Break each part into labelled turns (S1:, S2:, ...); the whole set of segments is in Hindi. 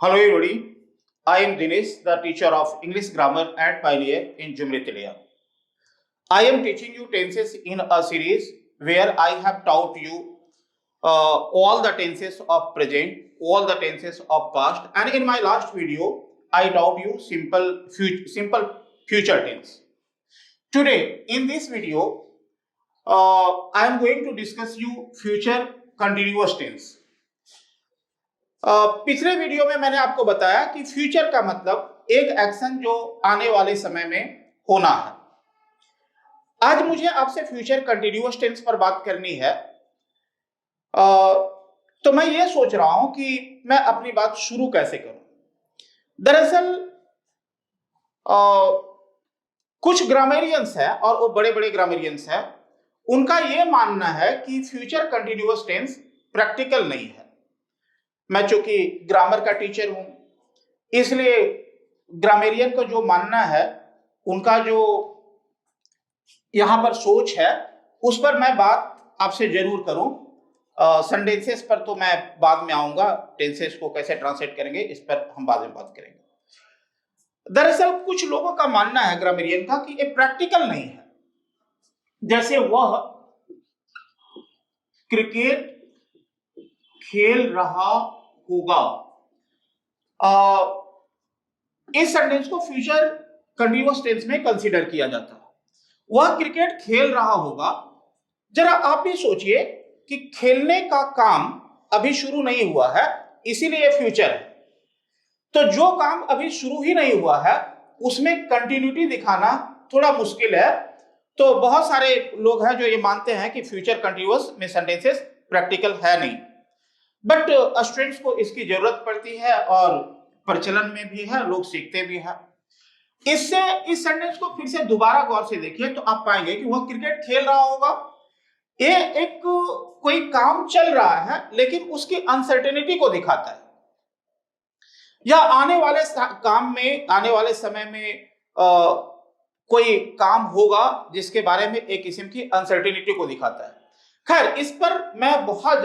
S1: Hello everybody, I am Dinesh, the teacher of English Grammar and Pioneer in Jumritilia. I am teaching you tenses in a series where I have taught you all the tenses of present, all the tenses of past, and in my last video, I taught you simple future tense. Today, in this video, I am going to discuss you future continuous tense. पिछले वीडियो में मैंने आपको बताया कि फ्यूचर का मतलब एक एक्शन जो आने वाले समय में होना है। आज मुझे आपसे फ्यूचर कंटिन्यूअस टेंस पर बात करनी है। तो मैं ये सोच रहा हूं कि मैं अपनी बात शुरू कैसे करूं। दरअसल कुछ ग्रामेरियंस है और वो बड़े बड़े ग्रामेरियंस है, उनका ये मानना है कि फ्यूचर कंटिन्यूअस टेंस प्रैक्टिकल नहीं है। मैं चूंकि ग्रामर का टीचर हूं, इसलिए ग्रामेरियन को जो मानना है, उनका जो यहां पर सोच है, उस पर मैं बात आपसे जरूर करूं। सेंटेंसेस पर तो मैं बाद में आऊंगा, टेंसेस को कैसे ट्रांसलेट करेंगे इस पर हम बाद में बात करेंगे। दरअसल कुछ लोगों का मानना है ग्रामेरियन का कि ये प्रैक्टिकल नहीं है। जैसे वह क्रिकेट खेल रहा होगा, इस सेंटेंस को फ्यूचर कंटिन्यूअस टेंस में कंसीडर किया जाता है। वह क्रिकेट खेल रहा होगा। जरा आप भी सोचिए कि खेलने का काम अभी शुरू नहीं हुआ है, इसीलिए फ्यूचर है। तो जो काम अभी शुरू ही नहीं हुआ है उसमें कंटिन्यूटी दिखाना थोड़ा मुश्किल है। तो बहुत सारे लोग हैं जो ये मानते हैं कि फ्यूचर कंटिन्यूअस में सेंटेंसेस प्रैक्टिकल है नहीं, बट स्टूडेंट्स को इसकी जरूरत पड़ती है और प्रचलन में भी है, लोग सीखते भी हैं। इससे इस सेंटेंस को फिर से दोबारा गौर से देखिए तो आप पाएंगे कि वह क्रिकेट खेल रहा होगा। ये एक कोई काम चल रहा है लेकिन उसकी अनसर्टेनिटी को दिखाता है, या आने वाले काम में, आने वाले समय में कोई काम होगा जिसके बारे में एक किस्म की अनसर्टेनिटी को दिखाता है। खैर, इस पर मैं बहुत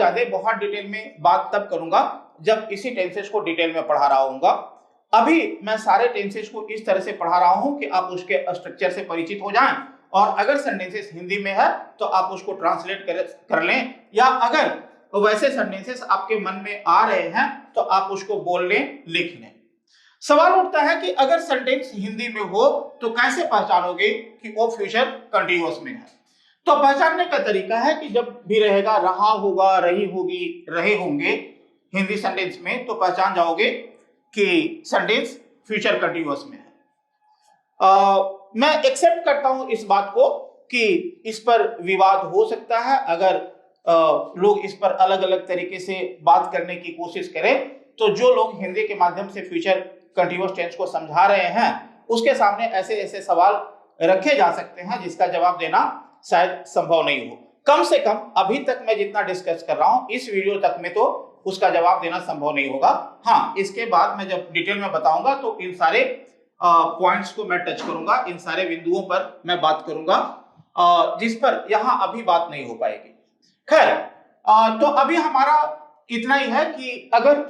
S1: डिटेल में बात तब करूंगा जब इसी टेंसेस को डिटेल में पढ़ा रहा हूंगा। अभी मैं सारे टेंसेस को इस तरह से पढ़ा रहा हूं कि आप उसके स्ट्रक्चर से परिचित हो जाएं, और अगर सेंटेंसेस हिंदी में है तो आप उसको ट्रांसलेट कर लें, या अगर वैसे सेंटेंसेस आपके मन में आ रहे हैं तो आप उसको बोल लें, लिख लें। सवाल उठता है कि अगर सेंटेंस हिंदी में हो तो कैसे पहचानोगे कि वो फ्यूचर कंटिन्यूअस में है। तो पहचानने का तरीका है कि जब भी रहेगा, रहा होगा, रही होगी, रहे होंगे हिंदी सेंटेंस में, तो पहचान जाओगे कि सेंटेंस फ्यूचर कंटिन्यूअस में है। मैं एक्सेप्ट करता हूं इस बात को कि इस पर विवाद हो सकता है। अगर लोग इस पर अलग अलग तरीके से बात करने की कोशिश करें तो जो लोग हिंदी के माध्यम से फ्यूचर कंटिन्यूअस टेंस को समझा रहे हैं उसके सामने ऐसे ऐसे सवाल रखे जा सकते हैं जिसका जवाब देना शायद संभव नहीं हो। कम से कम अभी तक मैं जितना डिस्कस कर रहा हूं इस वीडियो तक में तो उसका जवाब देना संभव नहीं होगा। हाँ, इसके बाद मैं जब डिटेल में बताऊंगा तो इन सारे पॉइंट्स को मैं टच करूंगा, इन सारे बिंदुओं पर मैं बात करूंगा जिस पर यहां अभी बात नहीं हो पाएगी। खैर, तो अभी हमारा इतना ही है कि अगर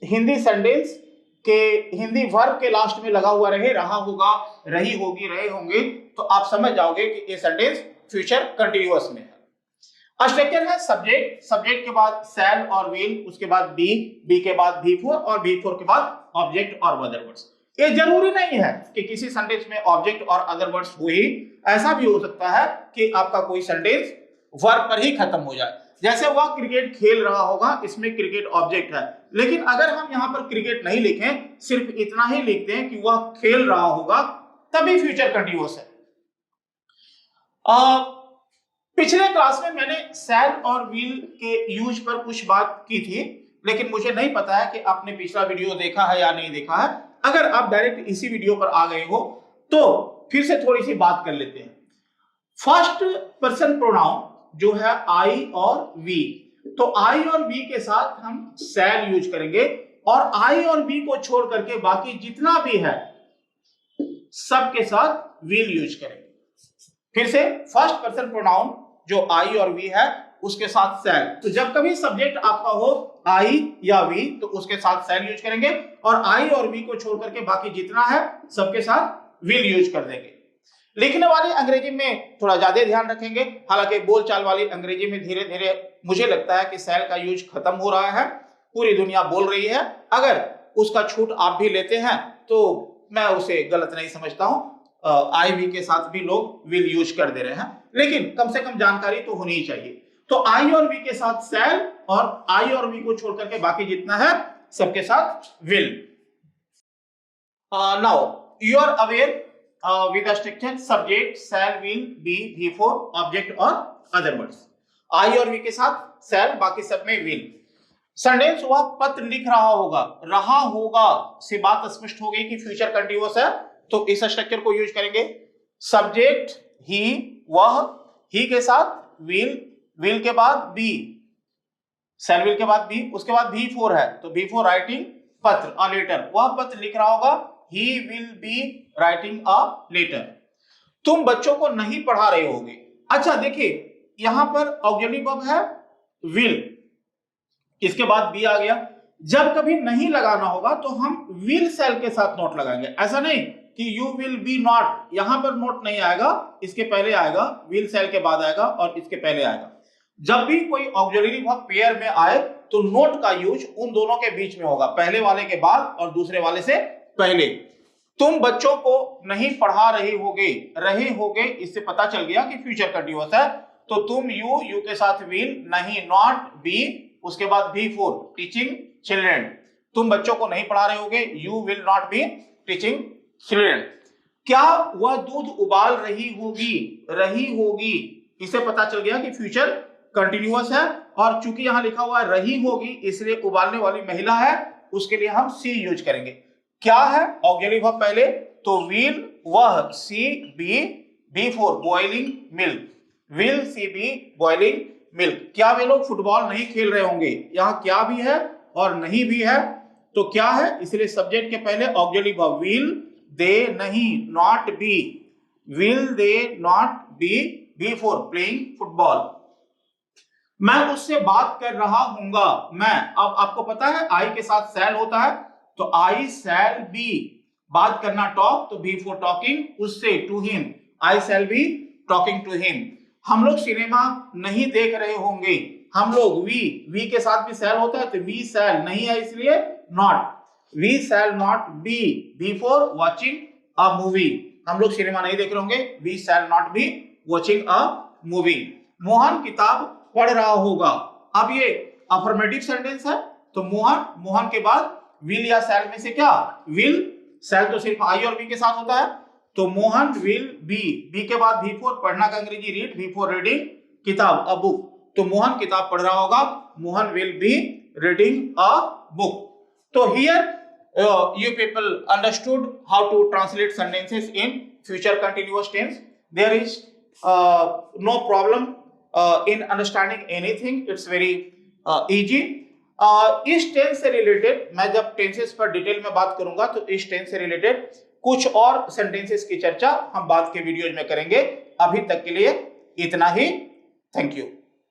S1: हिंदी सेंटेंस के हिंदी वर्ब के लास्ट में लगा हुआ रहे, रहा होगा, रही होगी, रहे होंगे, तो आप समझ जाओगे कि ये सेंटेंस फ्यूचर कंटिन्यूअस में है। स्ट्रक्चर है सब्जेक्ट, सब्जेक्ट के बाद शैल और विल, उसके बाद बी, बी के बाद V4 और V4 के बाद ऑब्जेक्ट और अदर वर्ड्स। ये जरूरी नहीं है कि किसी सेंटेंस में ऑब्जेक्ट और अदर वर्ड्स हो ही, ऐसा भी हो सकता है कि आपका कोई सेंटेंस वर्ब पर ही खत्म हो जाए। जैसे वह क्रिकेट खेल रहा होगा, इसमें क्रिकेट ऑब्जेक्ट है, लेकिन अगर हम यहां पर क्रिकेट नहीं लिखें, सिर्फ इतना ही लिखते हैं कि वह खेल रहा होगा, तभी फ्यूचर कंटिन्यूअस है। पिछले क्लास में मैंने शैल और विल के यूज पर कुछ बात की थी, लेकिन मुझे नहीं पता है कि आपने पिछला वीडियो देखा है या नहीं देखा है। अगर आप डायरेक्ट इसी वीडियो पर आ गए हो तो फिर से थोड़ी सी बात कर लेते हैं। फर्स्ट पर्सन प्रोनाउन जो है आई और वी, तो आई और वी के साथ हम शैल यूज करेंगे, और आई और वी को छोड़ करके बाकी जितना भी है सब के साथ विल यूज करेंगे। फिर से फर्स्ट पर्सन प्रोनाउन जो आई और वी है उसके साथ सेल। तो जब कभी सब्जेक्ट आपका हो आई या वी तो उसके साथ सेल यूज करेंगे, और आई और वी को छोड़ करके बाकी जितना है सबके साथ विल यूज कर देंगे। लिखने वाली अंग्रेजी में थोड़ा ज्यादा ध्यान रखेंगे, हालांकि बोलचाल वाली अंग्रेजी में धीरे धीरे मुझे लगता है कि सेल का यूज खत्म हो रहा है, पूरी दुनिया बोल रही है। अगर उसका छूट आप भी लेते हैं तो मैं उसे गलत नहीं समझता हूं, आई वी के साथ भी लोग विल यूज कर दे रहे हैं, लेकिन कम से कम जानकारी तो होनी ही चाहिए। तो आई और वी के साथ सेल, और आई और वी को छोड़ करके बाकी जितना है सबके साथ विल। Now you are aware with the structure subject shall will be before object और other words। आई और वी के साथ shall, बाकी सब में will। सेंटेंस हुआ पत्र लिख रहा होगा से बात स्पष्ट हो गई कि फ्यूचर कंटीन्यूअस है, तो इस स्ट्रक्चर को यूज करेंगे। सब्जेक्ट ही वह, ही के साथ विल के बाद बी, शैल विल के बाद बी, उसके बाद भी फोर है तो भी फोर राइटिंग पत्र अ लेटर, वह पत्र लिख रहा होगा, he will be writing a letter. तुम बच्चों को नहीं पढ़ा रहे होगे। अच्छा देखिए यहां पर ऑक्सिलरी वर्ब है विल, इसके बाद बी आ गया। जब कभी नहीं लगाना होगा तो हम विल सेल के साथ नोट लगाएंगे, ऐसा नहीं कि यू विल बी नॉट, यहां पर नोट नहीं आएगा, इसके पहले आएगा, विल सेल के बाद आएगा और इसके पहले आएगा। जब भी कोई ऑक्सिलरी वर्ब पेयर में आए तो नोट का यूज उन दोनों के बीच में होगा, पहले वाले के बाद और दूसरे वाले से पहले। तुम बच्चों को नहीं पढ़ा रहे होगे इससे पता चल गया कि फ्यूचर कंटीन्यूअस है, तो तुम यू के साथ विल, नहीं नॉट, बी, उसके बाद भी फोर टीचिंग चिल्ड्रेन। तुम बच्चों को नहीं पढ़ा रहे होगे, you will not be teaching children. क्या वह दूध उबाल रही होगी इससे पता चल गया कि फ्यूचर कंटीन्यूअस है, और चूंकि यहां लिखा हुआ है रही होगी इसलिए उबालने वाली महिला है, उसके लिए हम सी यूज करेंगे। क्या है ऑक्सिलरी वर्ब पहले, तो विल वह, she be for boiling milk, will she be boiling milk. क्या वे लोग फुटबॉल नहीं खेल रहे होंगे, यहाँ क्या भी है और नहीं भी है, तो क्या है, इसलिए सब्जेक्ट के पहले ऑक्सिलरी वर्ब विल दे नहीं not be, will they not be four playing football. मैं उससे बात कर रहा हूंगा, मैं, अब आपको पता है आई के साथ सैल होता है तो आई सैल बी, बात करना talk to be for talking, उससे to him, I shall be talking to him. हम लोग सिनेमा नहीं देख रहे होंगे, हम लोग वी के साथ भी सैल होता है तो वी सैल, नहीं है इसलिए not, we shall not be for watching a movie, हम लोग सिनेमा नहीं देख रहे होंगे, we shall not be watching a movie. Mohan किताब पढ़ रहा होगा, अब ये अफर्मेटिव सेंटेंस है तो मोहन के बाद विल या सैल में से क्या, विल, सैल तो सिर्फ आई और बी के साथ होता है, तो मोहन विल बी के बाद भी फोर, पढ़ना का अंग्रेजी रीड, भी फोर रीडिंग, किताब अ बुक, तो मोहन किताब पढ़ रहा होगा, Mohan will be reading a book. तो here you people understood how to translate sentences in future continuous tense. There is no problem in understanding anything. It's very easy. इस टेंस से रिलेटेड मैं जब टेंसेस पर डिटेल में बात करूंगा तो इस टेंस से रिलेटेड कुछ और सेंटेंसेस की चर्चा हम बाद के वीडियोज में करेंगे। अभी तक के लिए इतना ही। Thank you.